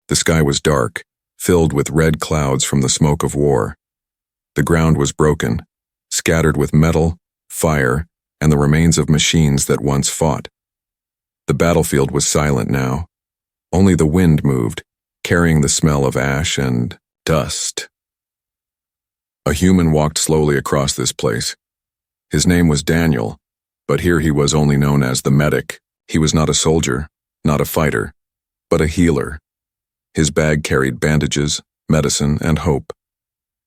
The sky was dark, filled with red clouds from the smoke of war. The ground was broken, scattered with metal, fire, and the remains of machines that once fought. The battlefield was silent now. Only the wind moved, carrying the smell of ash and dust. A human walked slowly across this place. His name was Daniel, but here he was only known as the medic. He was not a soldier, not a fighter, but a healer. His bag carried bandages, medicine, and hope.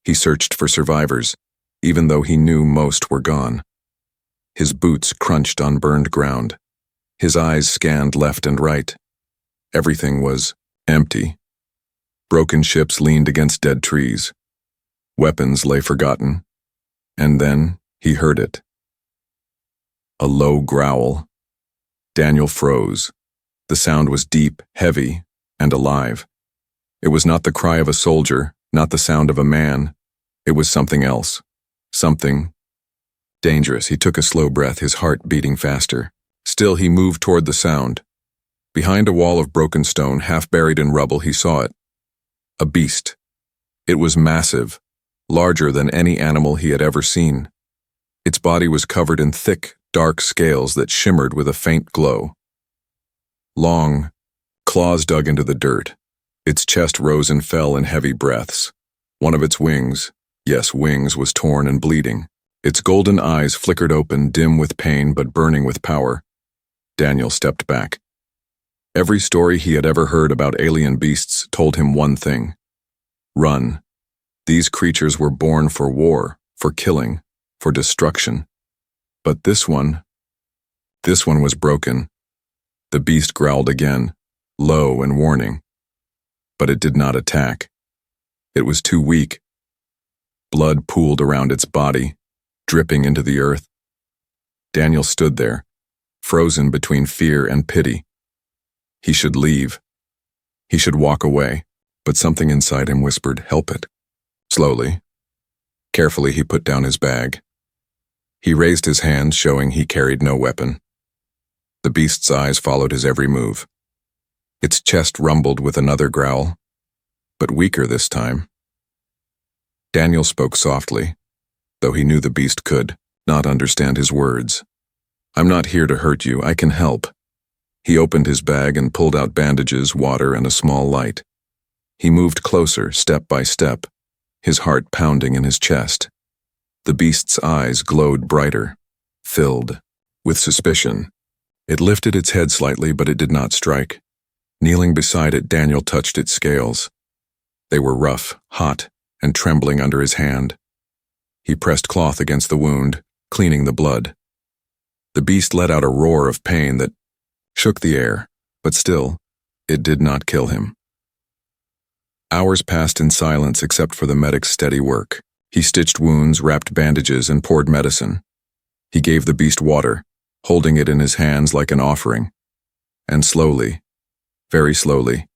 He searched for survivors, even though he knew most were gone. His boots crunched on burned ground. His eyes scanned left and right. Everything was empty. Broken ships leaned against dead trees. Weapons lay forgotten. And then he heard it. A low growl. Daniel froze. The sound was deep, heavy, and alive. It was not the cry of a soldier, not the sound of a man. It was something else. Something dangerous. He took a slow breath, his heart beating faster. Still, he moved toward the sound. Behind a wall of broken stone, half buried in rubble, he saw it. A beast. It was massive, larger than any animal he had ever seen. Its body was covered in thick, dark scales that shimmered with a faint glow. Long, claws dug into the dirt. Its chest rose and fell in heavy breaths. One of its wings, yes, wings, was torn and bleeding. Its golden eyes flickered open, dim with pain but burning with power. Daniel stepped back. Every story he had ever heard about alien beasts told him one thing. Run. These creatures were born for war, for killing, for destruction. But this one was broken. The beast growled again, low and warning. But it did not attack. It was too weak. Blood pooled around its body, dripping into the earth. Daniel stood there, frozen between fear and pity. He should leave. He should walk away, but something inside him whispered, "Help it." Slowly, carefully, he put down his bag. He raised his hands, showing he carried no weapon. The beast's eyes followed his every move. Its chest rumbled with another growl, but weaker this time. Daniel spoke softly, though he knew the beast could not understand his words. "I'm not here to hurt you, I can help." He opened his bag and pulled out bandages, water, and a small light. He moved closer, step by step, his heart pounding in his chest. The beast's eyes glowed brighter, filled with suspicion. It lifted its head slightly, but it did not strike. Kneeling beside it, Daniel touched its scales. They were rough, hot, and trembling under his hand. He pressed cloth against the wound, cleaning the blood. The beast let out a roar of pain that shook the air, but still, it did not kill him. Hours passed in silence except for the medic's steady work. He stitched wounds, wrapped bandages, and poured medicine. He gave the beast water, holding it in his hands like an offering. And slowly, very slowly,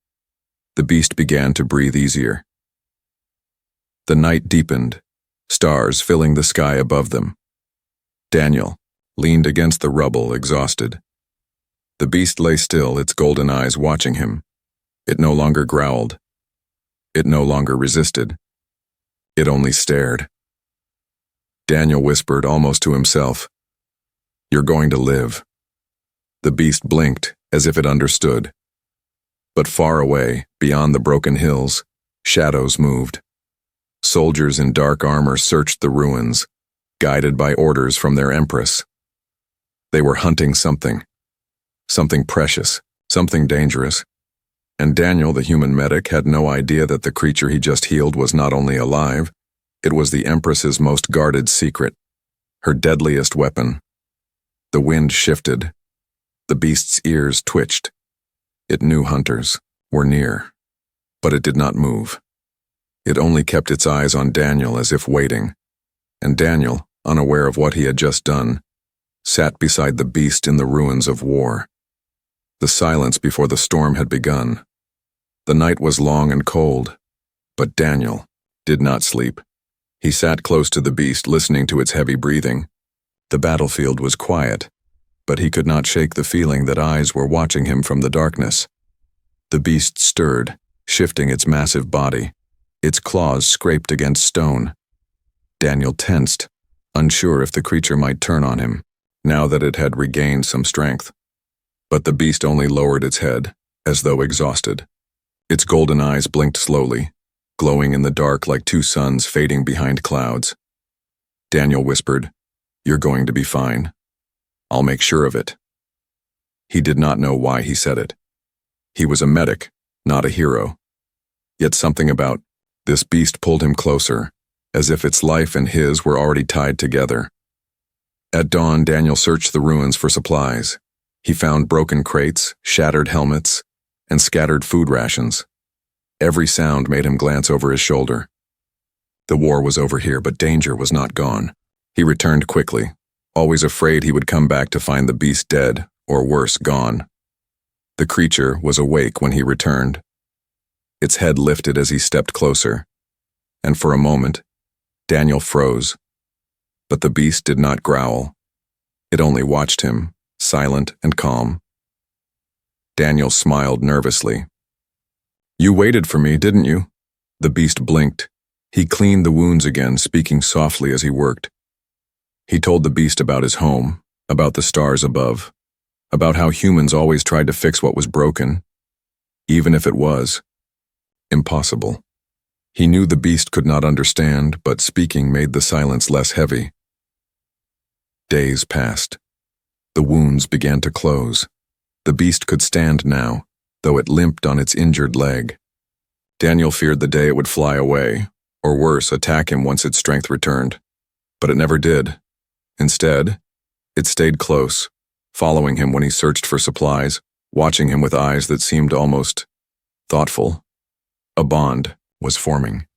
the beast began to breathe easier. The night deepened, stars filling the sky above them. Daniel leaned against the rubble, exhausted. The beast lay still, its golden eyes watching him. It no longer growled. It no longer resisted. It only stared. Daniel whispered, almost to himself, "You're going to live." The beast blinked, as if it understood. But far away, beyond the broken hills, shadows moved. Soldiers in dark armor searched the ruins, guided by orders from their empress. They were hunting something precious, something dangerous. And Daniel, the human medic, had no idea that the creature he just healed was not only alive, it was the Empress's most guarded secret, her deadliest weapon. The wind shifted. The beast's ears twitched. It knew hunters were near, but it did not move. It only kept its eyes on Daniel as if waiting, and Daniel, unaware of what he had just done, sat beside the beast in the ruins of war. The silence before the storm had begun. The night was long and cold, but Daniel did not sleep. He sat close to the beast, listening to its heavy breathing. The battlefield was quiet, but he could not shake the feeling that eyes were watching him from the darkness. The beast stirred, shifting its massive body. Its claws scraped against stone. Daniel tensed, unsure if the creature might turn on him, now that it had regained some strength. But the beast only lowered its head, as though exhausted. Its golden eyes blinked slowly, glowing in the dark like two suns fading behind clouds. Daniel whispered, "You're going to be fine. I'll make sure of it." He did not know why he said it. He was a medic, not a hero. Yet something about this beast pulled him closer, as if its life and his were already tied together. At dawn, Daniel searched the ruins for supplies. He found broken crates, shattered helmets, and scattered food rations. Every sound made him glance over his shoulder. The war was over here, but danger was not gone. He returned quickly, always afraid he would come back to find the beast dead, or worse, gone. The creature was awake when he returned. Its head lifted as he stepped closer, and for a moment, Daniel froze. But the beast did not growl. It only watched him, silent and calm. Daniel smiled nervously. "You waited for me, didn't you?" The beast blinked. He cleaned the wounds again, speaking softly as he worked. He told the beast about his home, about the stars above, about how humans always tried to fix what was broken, even if it was impossible. He knew the beast could not understand, but speaking made the silence less heavy. Days passed. The wounds began to close. The beast could stand now, though it limped on its injured leg. Daniel feared the day it would fly away, or worse, attack him once its strength returned. But it never did. Instead, it stayed close, following him when he searched for supplies, watching him with eyes that seemed almost thoughtful. A bond was forming.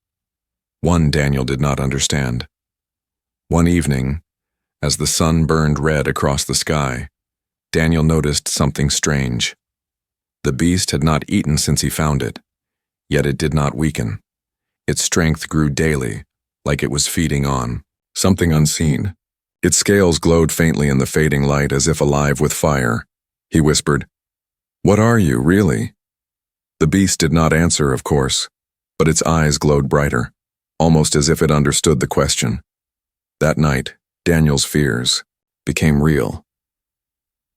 One Daniel did not understand. One evening, as the sun burned red across the sky, Daniel noticed something strange. The beast had not eaten since he found it, yet it did not weaken. Its strength grew daily, like it was feeding on something unseen. Its scales glowed faintly in the fading light as if alive with fire. He whispered, "What are you, really?" The beast did not answer, of course, but its eyes glowed brighter, almost as if it understood the question. That night, Daniel's fears became real.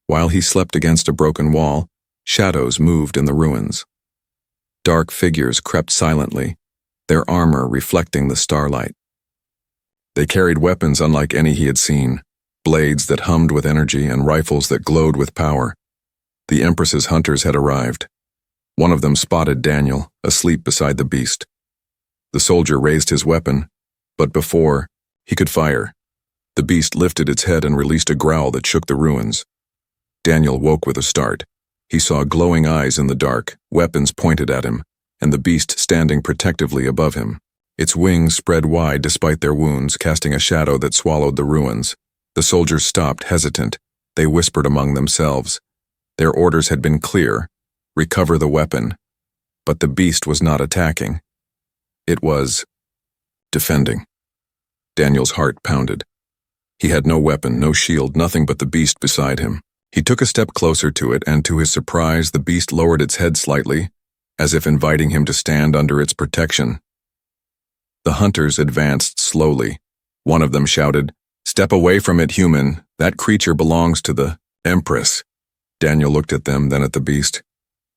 While he slept against a broken wall, shadows moved in the ruins. Dark figures crept silently, their armor reflecting the starlight. They carried weapons unlike any he had seen, blades that hummed with energy and rifles that glowed with power. The Empress's hunters had arrived. One of them spotted Daniel, asleep beside the beast. The soldier raised his weapon, but before he could fire, the beast lifted its head and released a growl that shook the ruins. Daniel woke with a start. He saw glowing eyes in the dark, weapons pointed at him, and the beast standing protectively above him. Its wings spread wide despite their wounds, casting a shadow that swallowed the ruins. The soldiers stopped, hesitant. They whispered among themselves. Their orders had been clear: recover the weapon. But the beast was not attacking. It was defending. Daniel's heart pounded. He had no weapon, no shield, nothing but the beast beside him. He took a step closer to it, and to his surprise, the beast lowered its head slightly, as if inviting him to stand under its protection. The hunters advanced slowly. One of them shouted, "Step away from it, human. That creature belongs to the Empress." Daniel looked at them, then at the beast.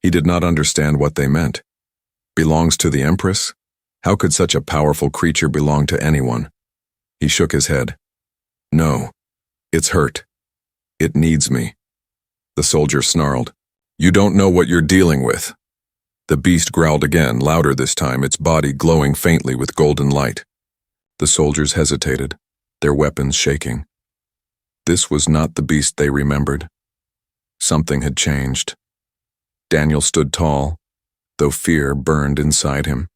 He did not understand what they meant. Belongs to the Empress? How could such a powerful creature belong to anyone? He shook his head. "No, it's hurt. It needs me." The soldier snarled, "You don't know what you're dealing with." The beast growled again, louder this time, its body glowing faintly with golden light. The soldiers hesitated, their weapons shaking. This was not the beast they remembered. Something had changed. Daniel stood tall, though fear burned inside him.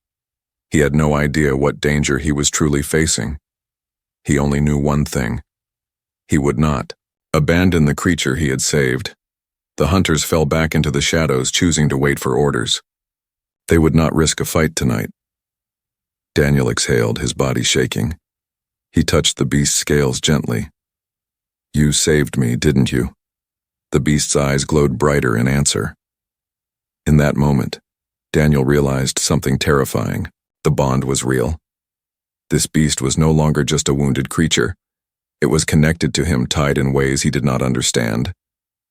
He had no idea what danger he was truly facing. He only knew one thing. He would not abandon the creature he had saved. The hunters fell back into the shadows, choosing to wait for orders. They would not risk a fight tonight. Daniel exhaled, his body shaking. He touched the beast's scales gently. "You saved me, didn't you?" The beast's eyes glowed brighter in answer. In that moment, Daniel realized something terrifying. The bond was real. This beast was no longer just a wounded creature. It was connected to him, tied in ways he did not understand.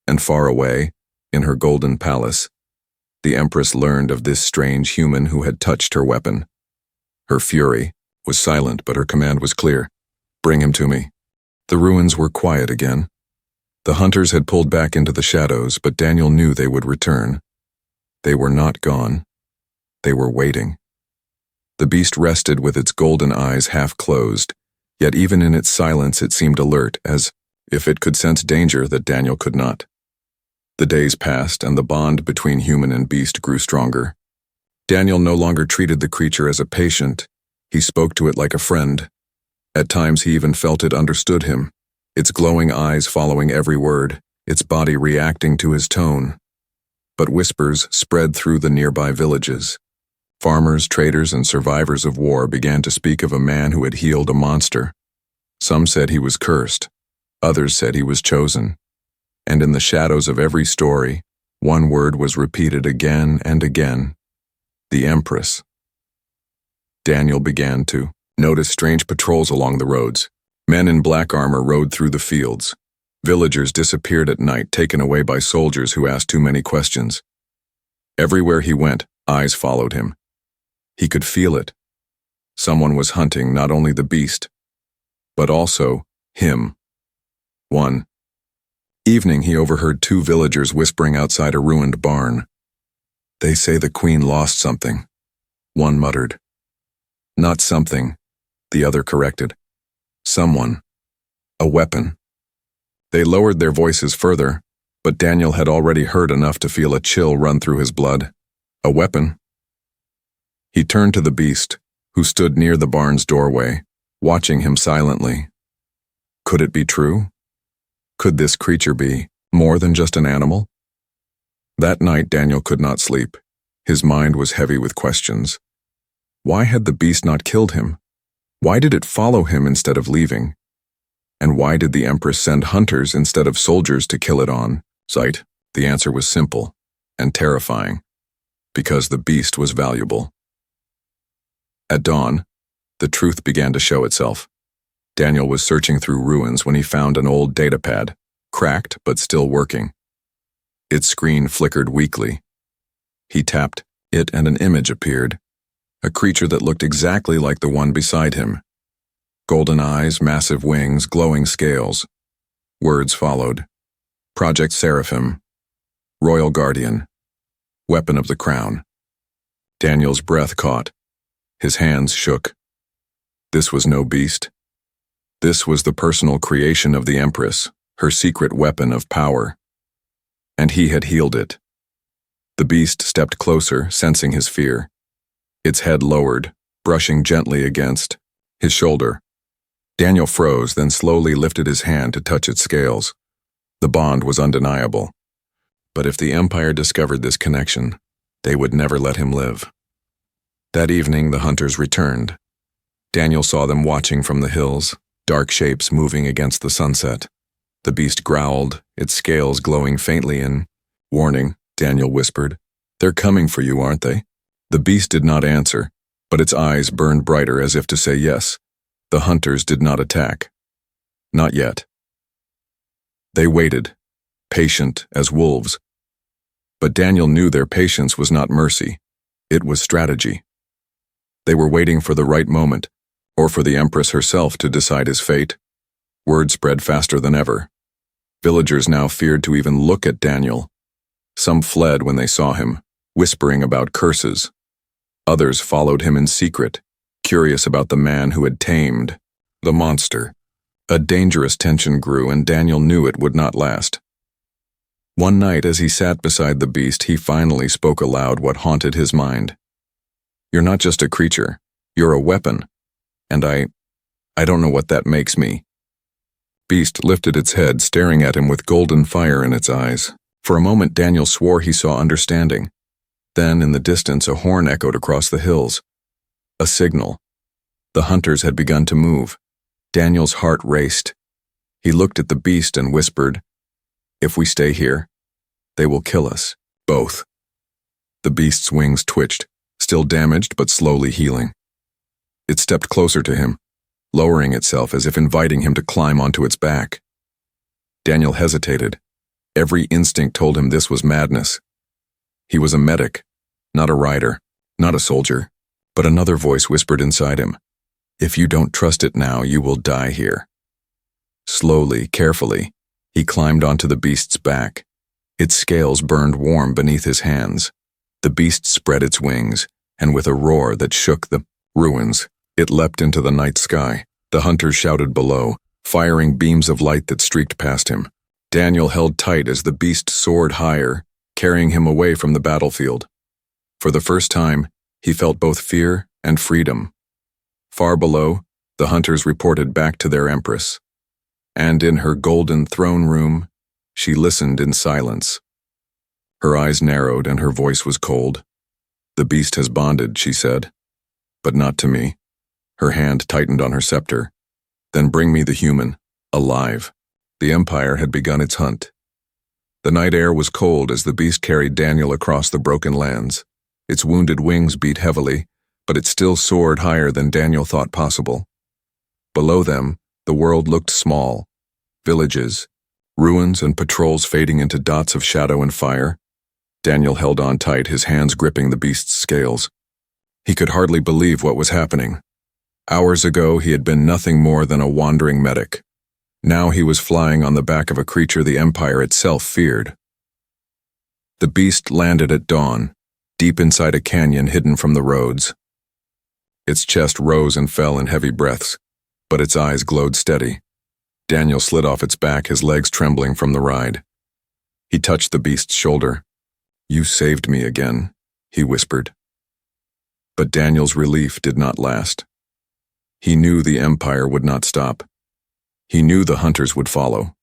And far away, in her golden palace, the Empress learned of this strange human who had touched her weapon. Her fury was silent, but her command was clear. Bring him to me. The ruins were quiet again. The hunters had pulled back into the shadows, but Daniel knew they would return. They were not gone. They were waiting. The beast rested with its golden eyes half closed, yet even in its silence it seemed alert, as if it could sense danger that Daniel could not. The days passed, and the bond between human and beast grew stronger. Daniel no longer treated the creature as a patient. He spoke to it like a friend. At times he even felt it understood him, its glowing eyes following every word, its body reacting to his tone. But whispers spread through the nearby villages. Farmers, traders, and survivors of war began to speak of a man who had healed a monster. Some said he was cursed. Others said he was chosen. And in the shadows of every story, one word was repeated again and again: the Empress. Daniel began to notice strange patrols along the roads. Men in black armor rode through the fields. Villagers disappeared at night, taken away by soldiers who asked too many questions. Everywhere he went, eyes followed him. He could feel it. Someone was hunting not only the beast, but also him. One evening he overheard two villagers whispering outside a ruined barn. They say the queen lost something, one muttered. Not something, the other corrected. Someone. A weapon. They lowered their voices further, but Daniel had already heard enough to feel a chill run through his blood. A weapon? He turned to the beast, who stood near the barn's doorway, watching him silently. Could it be true? Could this creature be more than just an animal? That night Daniel could not sleep. His mind was heavy with questions. Why had the beast not killed him? Why did it follow him instead of leaving? And why did the Empress send hunters instead of soldiers to kill it on sight? The answer was simple and terrifying. Because the beast was valuable. At dawn, the truth began to show itself. Daniel was searching through ruins when he found an old datapad, cracked but still working. Its screen flickered weakly. He tapped it and an image appeared. A creature that looked exactly like the one beside him. Golden eyes, massive wings, glowing scales. Words followed. Project Seraphim. Royal Guardian. Weapon of the Crown. Daniel's breath caught. His hands shook. This was no beast. This was the personal creation of the Empress, her secret weapon of power. And he had healed it. The beast stepped closer, sensing his fear. Its head lowered, brushing gently against his shoulder. Daniel froze, then slowly lifted his hand to touch its scales. The bond was undeniable. But if the Empire discovered this connection, they would never let him live. That evening, the hunters returned. Daniel saw them watching from the hills, dark shapes moving against the sunset. The beast growled, its scales glowing faintly in warning. Daniel whispered, "They're coming for you, aren't they?" The beast did not answer, but its eyes burned brighter as if to say yes. The hunters did not attack. Not yet. They waited, patient as wolves. But Daniel knew their patience was not mercy. It was strategy. They were waiting for the right moment, or for the Empress herself to decide his fate. Word spread faster than ever. Villagers now feared to even look at Daniel. Some fled when they saw him, whispering about curses. Others followed him in secret, curious about the man who had tamed the monster. A dangerous tension grew, and Daniel knew it would not last. One night, as he sat beside the beast, he finally spoke aloud what haunted his mind. "You're not just a creature, you're a weapon, and I don't know what that makes me." Beast lifted its head, staring at him with golden fire in its eyes. For a moment, Daniel swore he saw understanding. Then, in the distance, a horn echoed across the hills. A signal. The hunters had begun to move. Daniel's heart raced. He looked at the beast and whispered, "If we stay here, they will kill us, both." The beast's wings twitched, still damaged but slowly healing. It stepped closer to him, lowering itself as if inviting him to climb onto its back. Daniel hesitated. Every instinct told him this was madness. He was a medic, not a rider, not a soldier, but another voice whispered inside him, "If you don't trust it now, you will die here." Slowly, carefully, he climbed onto the beast's back. Its scales burned warm beneath his hands. The beast spread its wings, and with a roar that shook the ruins, it leapt into the night sky. The hunters shouted below, firing beams of light that streaked past him. Daniel held tight as the beast soared higher, carrying him away from the battlefield. For the first time, he felt both fear and freedom. Far below, the hunters reported back to their empress. And in her golden throne room, she listened in silence. Her eyes narrowed and her voice was cold. "The beast has bonded," she said. "But not to me." Her hand tightened on her scepter. "Then bring me the human, alive." The Empire had begun its hunt. The night air was cold as the beast carried Daniel across the broken lands. Its wounded wings beat heavily, but it still soared higher than Daniel thought possible. Below them, the world looked small. Villages, ruins, and patrols fading into dots of shadow and fire. Daniel held on tight, his hands gripping the beast's scales. He could hardly believe what was happening. Hours ago, he had been nothing more than a wandering medic. Now he was flying on the back of a creature the Empire itself feared. The beast landed at dawn, deep inside a canyon hidden from the roads. Its chest rose and fell in heavy breaths, but its eyes glowed steady. Daniel slid off its back, his legs trembling from the ride. He touched the beast's shoulder. "You saved me again," he whispered. But Daniel's relief did not last. He knew the Empire would not stop. He knew the hunters would follow,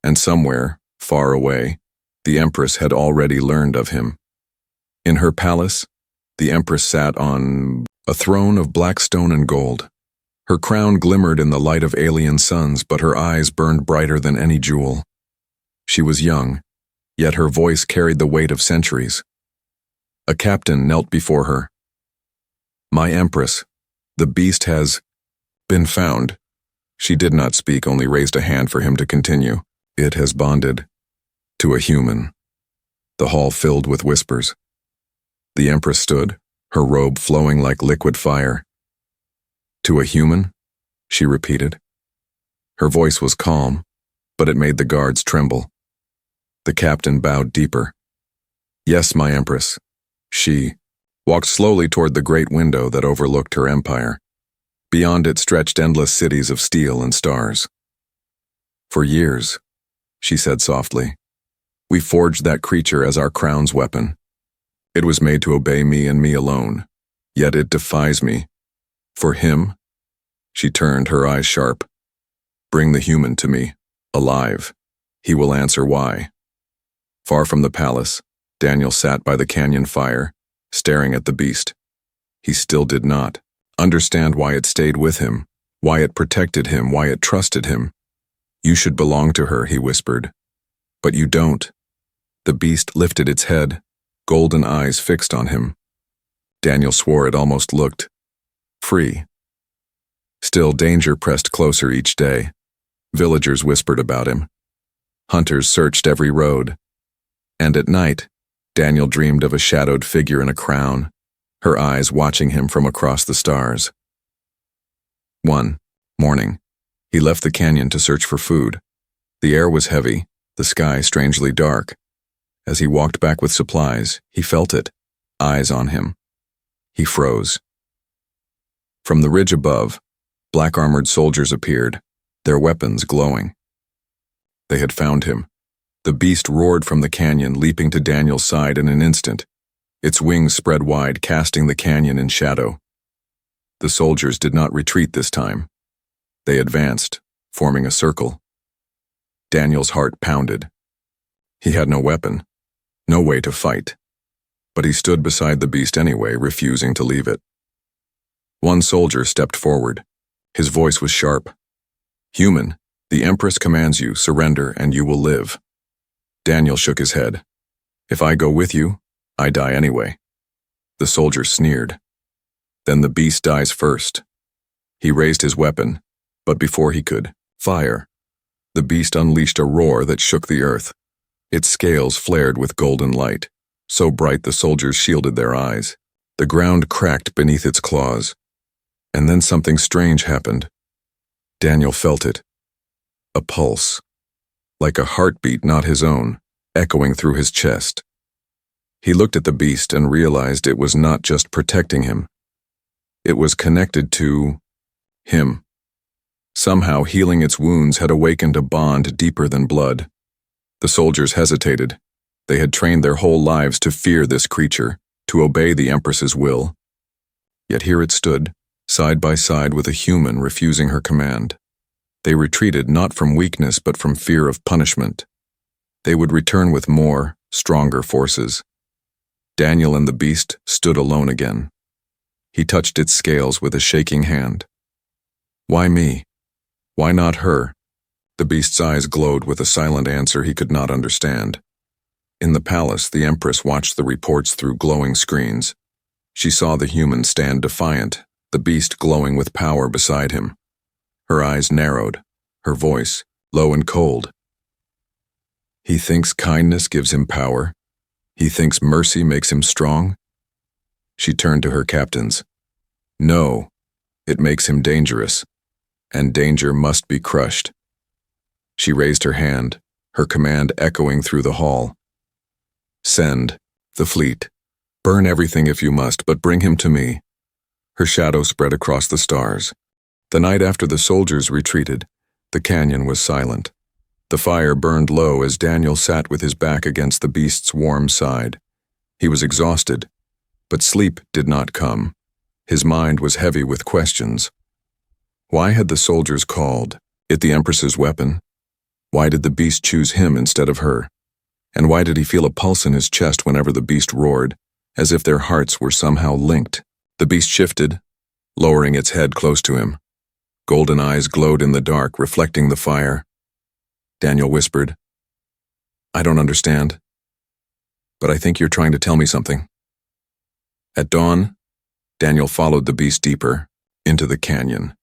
and somewhere, far away, the Empress had already learned of him. In her palace, the Empress sat on a throne of black stone and gold. Her crown glimmered in the light of alien suns, but her eyes burned brighter than any jewel. She was young, yet her voice carried the weight of centuries. A captain knelt before her. "My Empress, the beast has been found." She did not speak, only raised a hand for him to continue. "It has bonded to a human." The hall filled with whispers. The Empress stood, her robe flowing like liquid fire. "To a human?" she repeated. Her voice was calm, but it made the guards tremble. The captain bowed deeper. "Yes, my Empress." She walked slowly toward the great window that overlooked her empire. Beyond it stretched endless cities of steel and stars. "For years," she said softly, "we forged that creature as our crown's weapon. It was made to obey me and me alone, yet it defies me. For him," she turned, her eyes sharp, "bring the human to me, alive. He will answer why." Far from the palace, Daniel sat by the canyon fire, staring at the beast. He still did not understand why it stayed with him, why it protected him, why it trusted him. "You should belong to her," he whispered. "But you don't." The beast lifted its head, golden eyes fixed on him. Daniel swore it almost looked free. Still, danger pressed closer each day. Villagers whispered about him. Hunters searched every road. And at night, Daniel dreamed of a shadowed figure in a crown, her eyes watching him from across the stars. One morning, he left the canyon to search for food. The air was heavy, the sky strangely dark. As he walked back with supplies, he felt it, eyes on him. He froze. From the ridge above, black-armored soldiers appeared, their weapons glowing. They had found him. The beast roared from the canyon, leaping to Daniel's side in an instant. Its wings spread wide, casting the canyon in shadow. The soldiers did not retreat this time. They advanced, forming a circle. Daniel's heart pounded. He had no weapon, no way to fight. But he stood beside the beast anyway, refusing to leave it. One soldier stepped forward. His voice was sharp. "Human, the Empress commands you, surrender and you will live." Daniel shook his head. "If I go with you, I die anyway." The soldier sneered. Then the beast dies first. He raised his weapon, but before he could fire, the beast unleashed a roar that shook the earth. Its scales flared with golden light, so bright the soldiers shielded their eyes. The ground cracked beneath its claws. And then something strange happened. Daniel felt it. A pulse, like a heartbeat not his own, echoing through his chest. He looked at the beast and realized it was not just protecting him. It was connected to him. Somehow healing its wounds had awakened a bond deeper than blood. The soldiers hesitated. They had trained their whole lives to fear this creature, to obey the Empress's will. Yet here it stood, side by side with a human refusing her command. They retreated not from weakness but from fear of punishment. They would return with more, stronger forces. Daniel and the beast stood alone again. He touched its scales with a shaking hand. Why me? Why not her? The beast's eyes glowed with a silent answer he could not understand. In the palace, the Empress watched the reports through glowing screens. She saw the human stand defiant, the beast glowing with power beside him. Her eyes narrowed, her voice low and cold. He thinks kindness gives him power. He thinks mercy makes him strong. She turned to her captains. No, it makes him dangerous, and danger must be crushed. She raised her hand, her command echoing through the hall. Send the fleet. Burn everything if you must, but bring him to me. Her shadow spread across the stars. The night after the soldiers retreated, the canyon was silent. The fire burned low as Daniel sat with his back against the beast's warm side. He was exhausted, but sleep did not come. His mind was heavy with questions. Why had the soldiers called it the Empress's weapon? Why did the beast choose him instead of her? And why did he feel a pulse in his chest whenever the beast roared, as if their hearts were somehow linked? The beast shifted, lowering its head close to him. Golden eyes glowed in the dark, reflecting the fire. Daniel whispered, I don't understand, but I think you're trying to tell me something. At dawn, Daniel followed the beast deeper, into the canyon.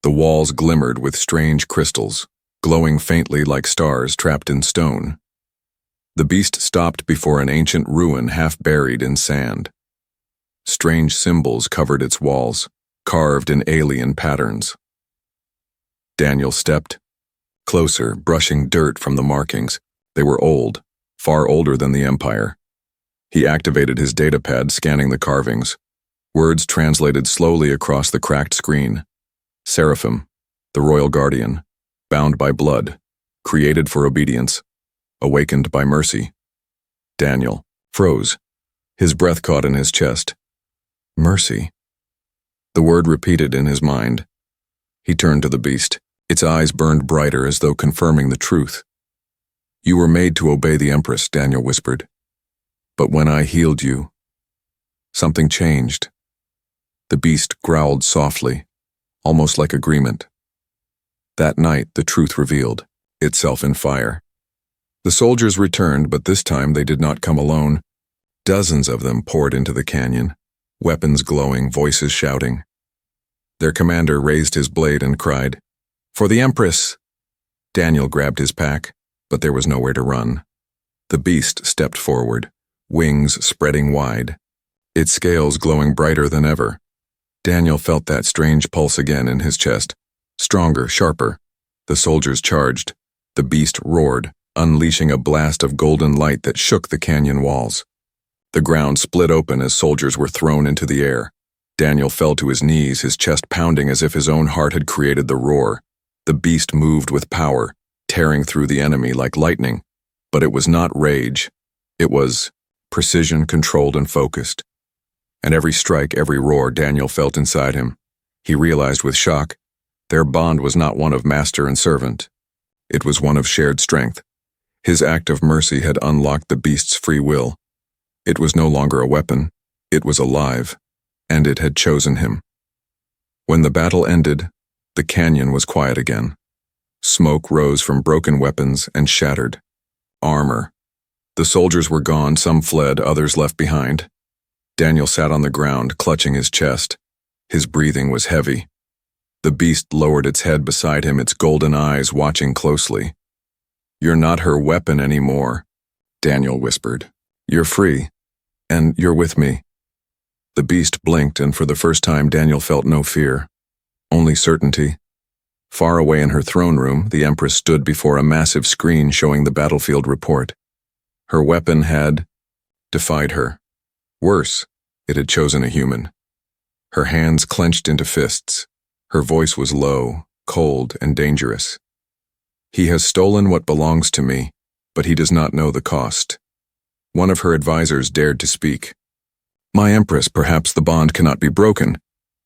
The walls glimmered with strange crystals, glowing faintly like stars trapped in stone. The beast stopped before an ancient ruin half buried in sand. Strange symbols covered its walls, carved in alien patterns. Daniel stepped closer, brushing dirt from the markings. They were old, far older than the Empire. He activated his datapad, scanning the carvings. Words translated slowly across the cracked screen. Seraphim, the royal guardian, bound by blood, created for obedience, awakened by mercy. Daniel froze. His breath caught in his chest. Mercy. The word repeated in his mind. He turned to the beast. Its eyes burned brighter as though confirming the truth. You were made to obey the Empress, Daniel whispered. But when I healed you, something changed. The beast growled softly, almost like agreement. That night, the truth revealed itself in fire. The soldiers returned, but this time they did not come alone. Dozens of them poured into the canyon, weapons glowing, voices shouting. Their commander raised his blade and cried, For the Empress! Daniel grabbed his pack, but there was nowhere to run. The beast stepped forward, wings spreading wide, its scales glowing brighter than ever. Daniel felt that strange pulse again in his chest, stronger, sharper. The soldiers charged. The beast roared, unleashing a blast of golden light that shook the canyon walls. The ground split open as soldiers were thrown into the air. Daniel fell to his knees, his chest pounding as if his own heart had created the roar. The beast moved with power, tearing through the enemy like lightning. But it was not rage. It was precision, controlled and focused. And every strike, every roar Daniel felt inside him, he realized with shock, their bond was not one of master and servant. It was one of shared strength. His act of mercy had unlocked the beast's free will. It was no longer a weapon. It was alive, and it had chosen him. When the battle ended, the canyon was quiet again. Smoke rose from broken weapons and shattered armor. The soldiers were gone, some fled, others left behind. Daniel sat on the ground, clutching his chest. His breathing was heavy. The beast lowered its head beside him, its golden eyes watching closely. "You're not her weapon anymore," Daniel whispered. "You're free, and you're with me." The beast blinked, and for the first time Daniel felt no fear, only certainty. Far away in her throne room, the Empress stood before a massive screen showing the battlefield report. Her weapon had defied her. Worse, it had chosen a human. Her hands clenched into fists. Her voice was low, cold, and dangerous. "He has stolen what belongs to me, but he does not know the cost." One of her advisors dared to speak. "My Empress, perhaps the bond cannot be broken."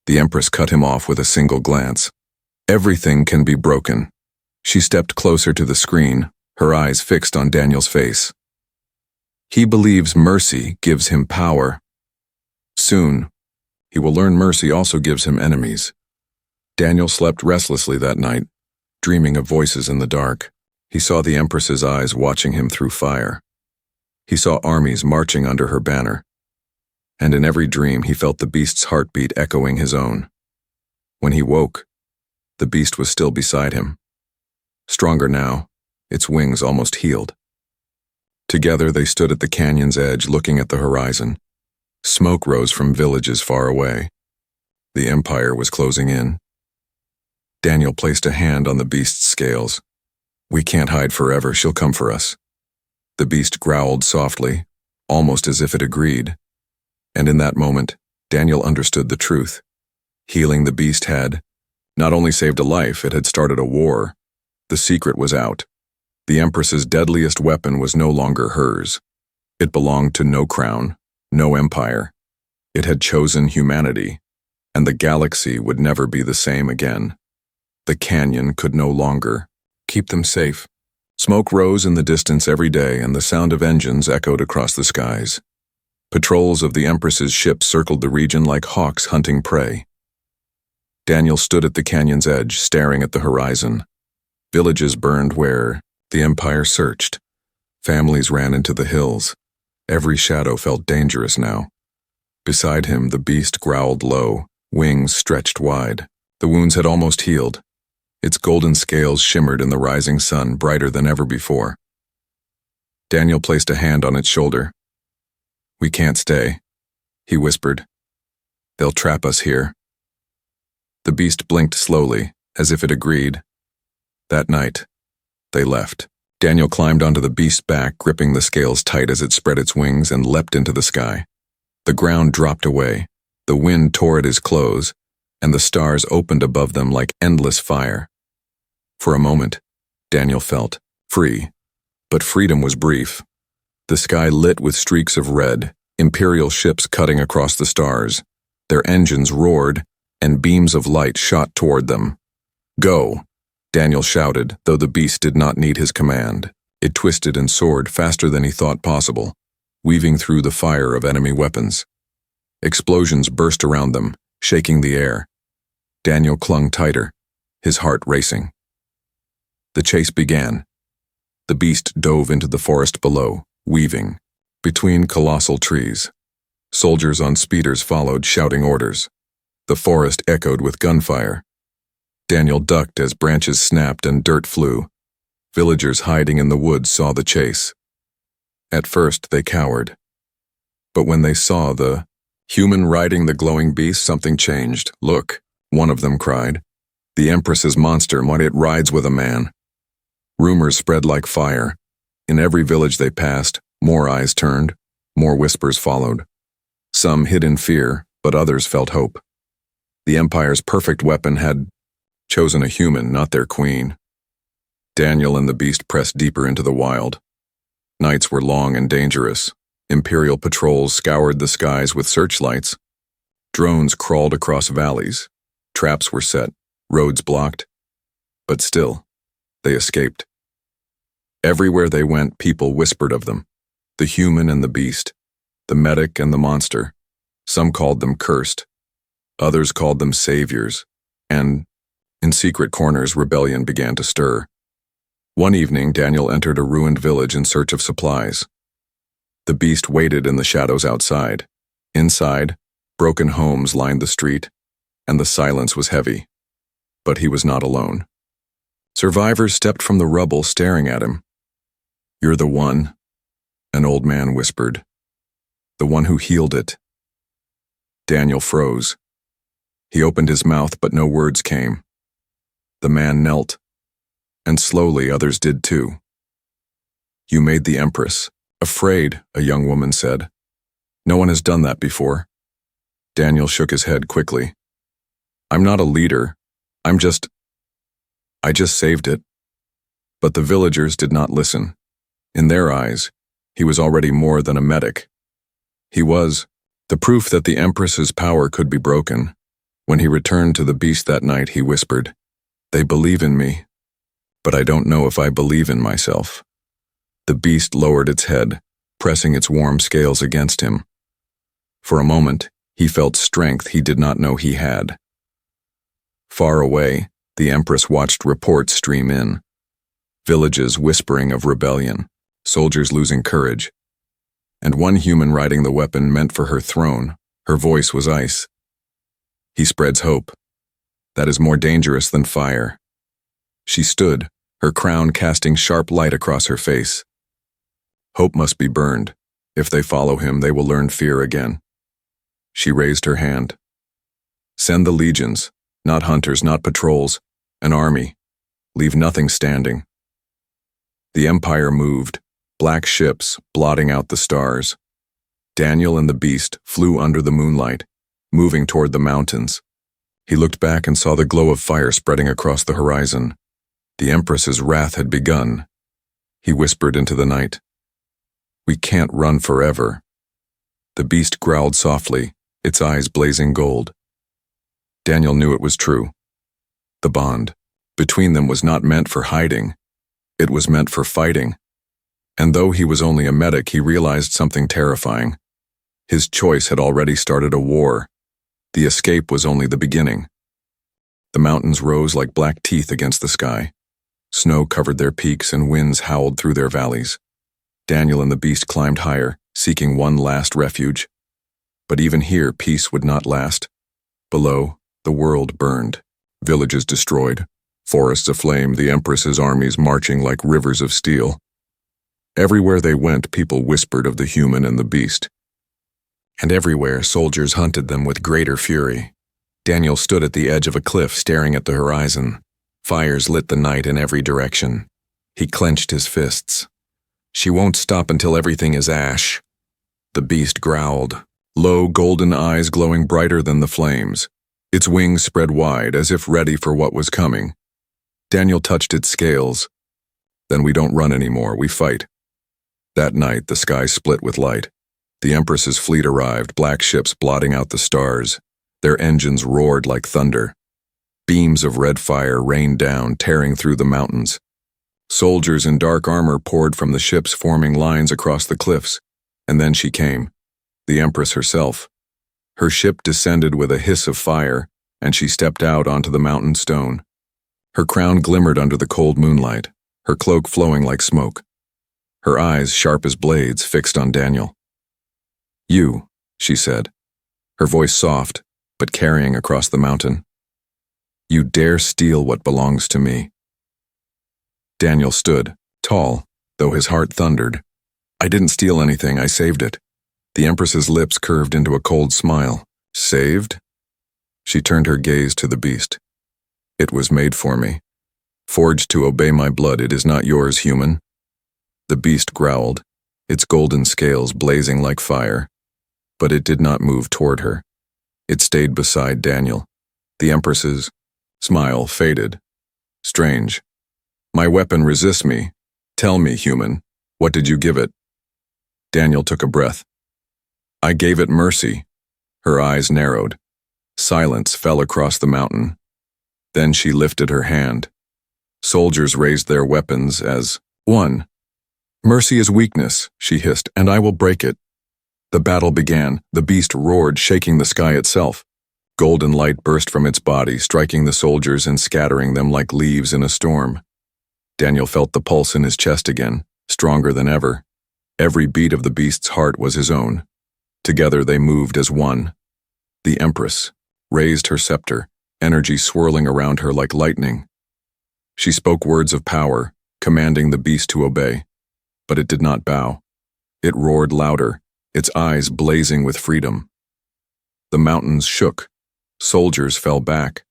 The Empress cut him off with a single glance. "Everything can be broken." She stepped closer to the screen, her eyes fixed on Daniel's face. "He believes mercy gives him power. Soon, he will learn mercy also gives him enemies." Daniel slept restlessly that night, dreaming of voices in the dark. He saw the Empress's eyes watching him through fire. He saw armies marching under her banner. And in every dream he felt the beast's heartbeat echoing his own. When he woke, the beast was still beside him. Stronger now, its wings almost healed. Together they stood at the canyon's edge, looking at the horizon. Smoke rose from villages far away. The Empire was closing in. Daniel placed a hand on the beast's scales. "We can't hide forever, she'll come for us." The beast growled softly, almost as if it agreed. And in that moment, Daniel understood the truth. Healing the beast had not only saved a life, it had started a war. The secret was out. The Empress's deadliest weapon was no longer hers. It belonged to no crown, no empire. It had chosen humanity, and the galaxy would never be the same again. The canyon could no longer keep them safe. Smoke rose in the distance every day, and the sound of engines echoed across the skies. Patrols of the Empress's ships circled the region like hawks hunting prey. Daniel stood at the canyon's edge, staring at the horizon. Villages burned where the Empire searched. Families ran into the hills. Every shadow felt dangerous now. Beside him, the beast growled low, wings stretched wide. The wounds had almost healed. Its golden scales shimmered in the rising sun, brighter than ever before. Daniel placed a hand on its shoulder. "We can't stay," he whispered. "They'll trap us here." The beast blinked slowly, as if it agreed. That night, they left. Daniel climbed onto the beast's back, gripping the scales tight as it spread its wings, and leapt into the sky. The ground dropped away, the wind tore at his clothes, and the stars opened above them like endless fire. For a moment, Daniel felt free, but freedom was brief. The sky lit with streaks of red, Imperial ships cutting across the stars. Their engines roared, and beams of light shot toward them. "Go!" Daniel shouted, though the beast did not need his command. It twisted and soared faster than he thought possible, weaving through the fire of enemy weapons. Explosions burst around them, shaking the air. Daniel clung tighter, his heart racing. The chase began. The beast dove into the forest below, weaving between colossal trees. Soldiers on speeders followed, shouting orders. The forest echoed with gunfire. Daniel ducked as branches snapped and dirt flew. Villagers hiding in the woods saw the chase. At first, they cowered. But when they saw the human riding the glowing beast, something changed. "Look," one of them cried. "The Empress's monster, what it rides with a man." Rumors spread like fire. In every village they passed, more eyes turned, more whispers followed. Some hid in fear, but others felt hope. The Empire's perfect weapon had chosen a human, not their queen. Daniel and the beast pressed deeper into the wild. Nights were long and dangerous. Imperial patrols scoured the skies with searchlights. Drones crawled across valleys. Traps were set, roads blocked. But still, they escaped. Everywhere they went, people whispered of them. The human and the beast, the medic and the monster. Some called them cursed. Others called them saviors. And in secret corners, rebellion began to stir. One evening, Daniel entered a ruined village in search of supplies. The beast waited in the shadows outside. Inside, broken homes lined the street, and the silence was heavy. But he was not alone. Survivors stepped from the rubble staring at him. "You're the one," an old man whispered. "The one who healed it." Daniel froze. He opened his mouth, but no words came. The man knelt, and slowly others did too. "You made the Empress." "Afraid," a young woman said. "No one has done that before." Daniel shook his head quickly. "I'm not a leader. I just saved it." But the villagers did not listen. In their eyes, he was already more than a medic. He was the proof that the Empress's power could be broken. When he returned to the beast that night, he whispered, "They believe in me, but I don't know if I believe in myself." The beast lowered its head, pressing its warm scales against him. For a moment, he felt strength he did not know he had. Far away, the Empress watched reports stream in. Villages whispering of rebellion, soldiers losing courage, and one human riding the weapon meant for her throne. Her voice was ice. "He spreads hope. That is more dangerous than fire." She stood, her crown casting sharp light across her face. "Hope must be burned. If they follow him, they will learn fear again." She raised her hand. "Send the legions, not hunters, not patrols, an army. Leave nothing standing." The Empire moved, black ships blotting out the stars. Daniel and the beast flew under the moonlight, moving toward the mountains. He looked back and saw the glow of fire spreading across the horizon. The Empress's wrath had begun. He whispered into the night, "We can't run forever." The beast growled softly, its eyes blazing gold. Daniel knew it was true. The bond between them was not meant for hiding. It was meant for fighting. And though he was only a medic, he realized something terrifying. His choice had already started a war. The escape was only the beginning. The mountains rose like black teeth against the sky. Snow covered their peaks and winds howled through their valleys. Daniel and the beast climbed higher, seeking one last refuge. But even here, peace would not last. Below, the world burned, villages destroyed, forests aflame, the Empress's armies marching like rivers of steel. Everywhere they went, people whispered of the human and the beast. And everywhere, soldiers hunted them with greater fury. Daniel stood at the edge of a cliff, staring at the horizon. Fires lit the night in every direction. He clenched his fists. "She won't stop until everything is ash." The beast growled, low golden eyes glowing brighter than the flames. Its wings spread wide, as if ready for what was coming. Daniel touched its scales. "Then we don't run anymore, we fight." That night, the sky split with light. The Empress's fleet arrived, black ships blotting out the stars. Their engines roared like thunder. Beams of red fire rained down, tearing through the mountains. Soldiers in dark armor poured from the ships, forming lines across the cliffs. And then she came, the Empress herself. Her ship descended with a hiss of fire, and she stepped out onto the mountain stone. Her crown glimmered under the cold moonlight, her cloak flowing like smoke. Her eyes, sharp as blades, fixed on Daniel. "You," she said, her voice soft, but carrying across the mountain. "You dare steal what belongs to me." Daniel stood, tall, though his heart thundered. "I didn't steal anything, I saved it." The Empress's lips curved into a cold smile. "Saved?" She turned her gaze to the beast. "It was made for me. Forged to obey my blood, it is not yours, human." The beast growled, its golden scales blazing like fire. But it did not move toward her. It stayed beside Daniel. The Empress's smile faded. "Strange. My weapon resists me. Tell me, human, what did you give it?" Daniel took a breath. "I gave it mercy." Her eyes narrowed. Silence fell across the mountain. Then she lifted her hand. Soldiers raised their weapons as one. "Mercy is weakness," she hissed, "and I will break it." The battle began. The beast roared, shaking the sky itself. Golden light burst from its body, striking the soldiers and scattering them like leaves in a storm. Daniel felt the pulse in his chest again, stronger than ever. Every beat of the beast's heart was his own. Together they moved as one. The Empress raised her scepter, energy swirling around her like lightning. She spoke words of power, commanding the beast to obey. But it did not bow. It roared louder, its eyes blazing with freedom. The mountains shook. Soldiers fell back.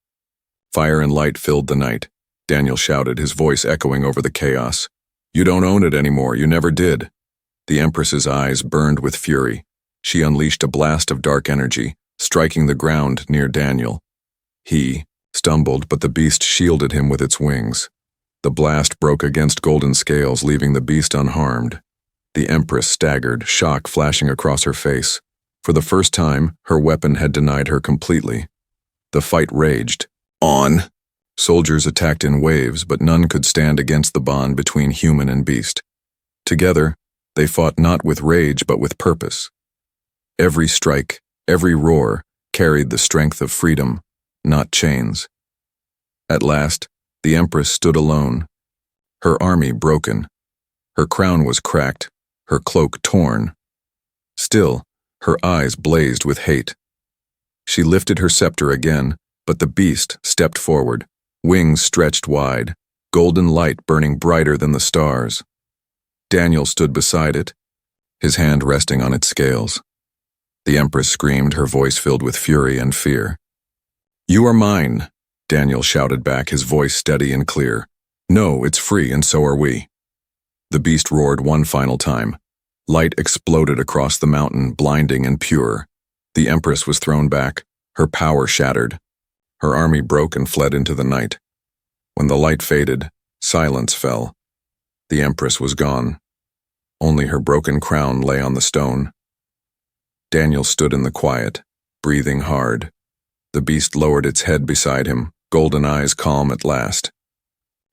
Fire and light filled the night. Daniel shouted, his voice echoing over the chaos. "You don't own it anymore, you never did." The Empress's eyes burned with fury. She unleashed a blast of dark energy, striking the ground near Daniel. He stumbled, but the beast shielded him with its wings. The blast broke against golden scales, leaving the beast unharmed. The Empress staggered, shock flashing across her face. For the first time, her weapon had denied her completely. The fight raged. On! Soldiers attacked in waves, but none could stand against the bond between human and beast. Together, they fought not with rage but with purpose. Every strike, every roar, carried the strength of freedom, not chains. At last, the Empress stood alone, her army broken. Her crown was cracked, her cloak torn. Still, her eyes blazed with hate. She lifted her scepter again, but the beast stepped forward, wings stretched wide, golden light burning brighter than the stars. Daniel stood beside it, his hand resting on its scales. The Empress screamed, her voice filled with fury and fear. "You are mine," Daniel shouted back, his voice steady and clear. "No, it's free, and so are we." The beast roared one final time. Light exploded across the mountain, blinding and pure. The Empress was thrown back, her power shattered. Her army broke and fled into the night. When the light faded, silence fell. The Empress was gone. Only her broken crown lay on the stone. Daniel stood in the quiet, breathing hard. The beast lowered its head beside him, golden eyes calm at last.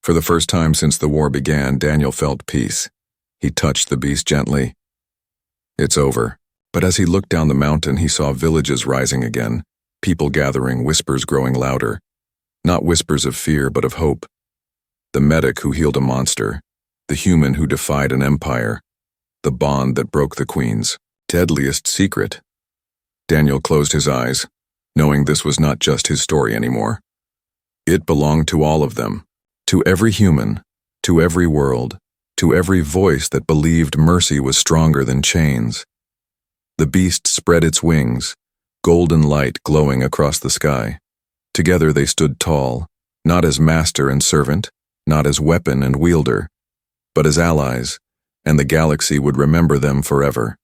For the first time since the war began, Daniel felt peace. He touched the beast gently. "It's over." But as he looked down the mountain, he saw villages rising again, people gathering, whispers growing louder. Not whispers of fear, but of hope. The medic who healed a monster, the human who defied an empire, the bond that broke the Queen's deadliest secret. Daniel closed his eyes, knowing this was not just his story anymore. It belonged to all of them, to every human, to every world, to every voice that believed mercy was stronger than chains. The beast spread its wings, golden light glowing across the sky. Together they stood tall, not as master and servant, not as weapon and wielder, but as allies, and the galaxy would remember them forever.